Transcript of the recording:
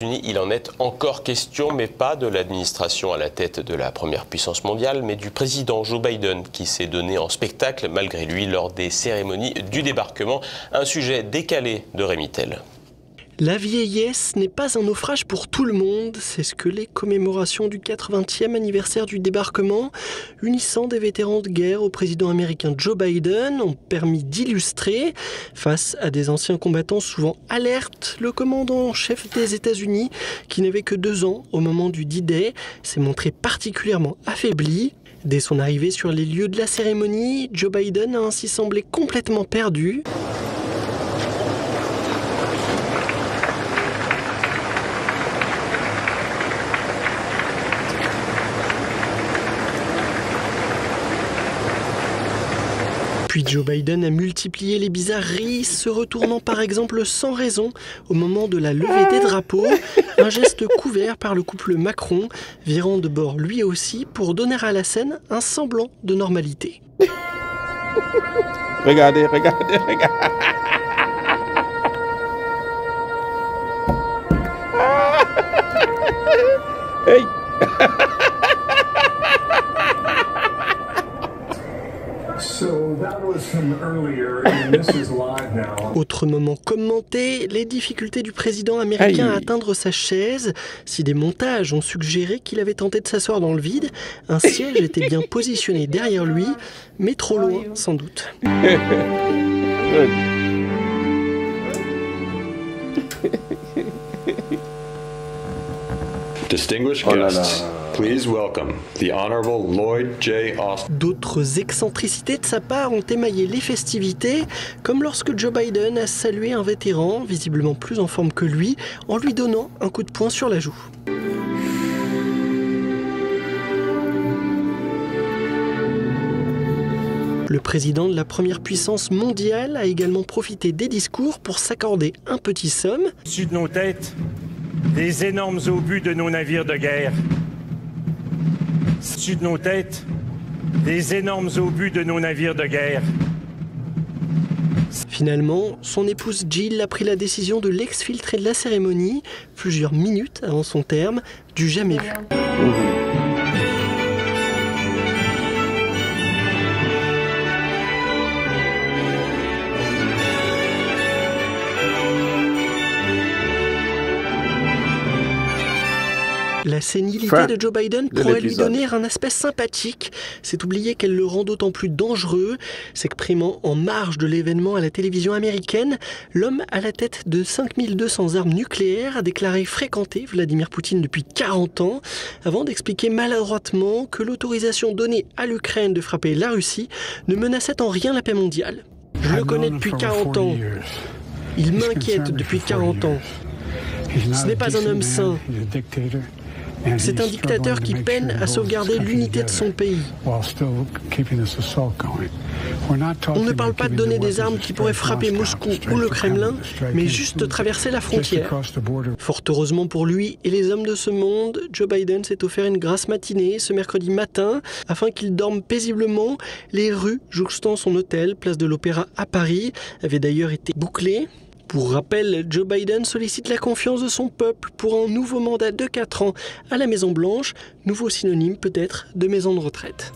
Il en est encore question, mais pas de l'administration à la tête de la première puissance mondiale, mais du président Joe Biden qui s'est donné en spectacle malgré lui lors des cérémonies du débarquement. Un sujet décalé de Rémi Tell. La vieillesse n'est pas un naufrage pour tout le monde, c'est ce que les commémorations du 80e anniversaire du débarquement, unissant des vétérans de guerre au président américain Joe Biden, ont permis d'illustrer. Face à des anciens combattants souvent alertes, le commandant en chef des États-Unis, qui n'avait que 2 ans au moment du D-Day, s'est montré particulièrement affaibli. Dès son arrivée sur les lieux de la cérémonie, Joe Biden a ainsi semblé complètement perdu. Puis Joe Biden a multiplié les bizarreries, se retournant par exemple sans raison au moment de la levée des drapeaux, un geste couvert par le couple Macron, virant de bord lui aussi pour donner à la scène un semblant de normalité. Regardez, regardez, regardez. Hey. Autre moment commenté, les difficultés du président américain à atteindre sa chaise. Si des montages ont suggéré qu'il avait tenté de s'asseoir dans le vide, un siège était bien positionné derrière lui, mais trop loin sans doute. Distinguished guests, please welcome the Honorable Lloyd J. Austin. D'autres excentricités de sa part ont émaillé les festivités, comme lorsque Joe Biden a salué un vétéran, visiblement plus en forme que lui, en lui donnant un coup de poing sur la joue. Le président de la première puissance mondiale a également profité des discours pour s'accorder un petit somme. Au-dessus de nos têtes, les énormes obus de nos navires de guerre. Au-dessus de nos têtes, les énormes obus de nos navires de guerre. Finalement, son épouse Jill a pris la décision de l'exfiltrer de la cérémonie, plusieurs minutes avant son terme, du jamais vu. La sénilité de Joe Biden pourrait lui donner un aspect sympathique. C'est oublier qu'elle le rend d'autant plus dangereux. S'exprimant en marge de l'événement à la télévision américaine, l'homme à la tête de 5200 armes nucléaires a déclaré fréquenter Vladimir Poutine depuis 40 ans, avant d'expliquer maladroitement que l'autorisation donnée à l'Ukraine de frapper la Russie ne menaçait en rien la paix mondiale. Je le connais depuis 40 ans. Il m'inquiète depuis 40 ans. Ce n'est pas un homme sain. C'est un dictateur qui peine à sauvegarder l'unité de son pays. On ne parle pas de donner des armes qui pourraient frapper Moscou ou le Kremlin, mais juste de traverser la frontière. Fort heureusement pour lui et les hommes de ce monde, Joe Biden s'est offert une grasse matinée ce mercredi matin afin qu'il dorme paisiblement. Les rues jouxtant son hôtel, place de l'Opéra à Paris, avaient d'ailleurs été bouclées. Pour rappel, Joe Biden sollicite la confiance de son peuple pour un nouveau mandat de 4 ans à la Maison-Blanche, nouveau synonyme peut-être de maison de retraite.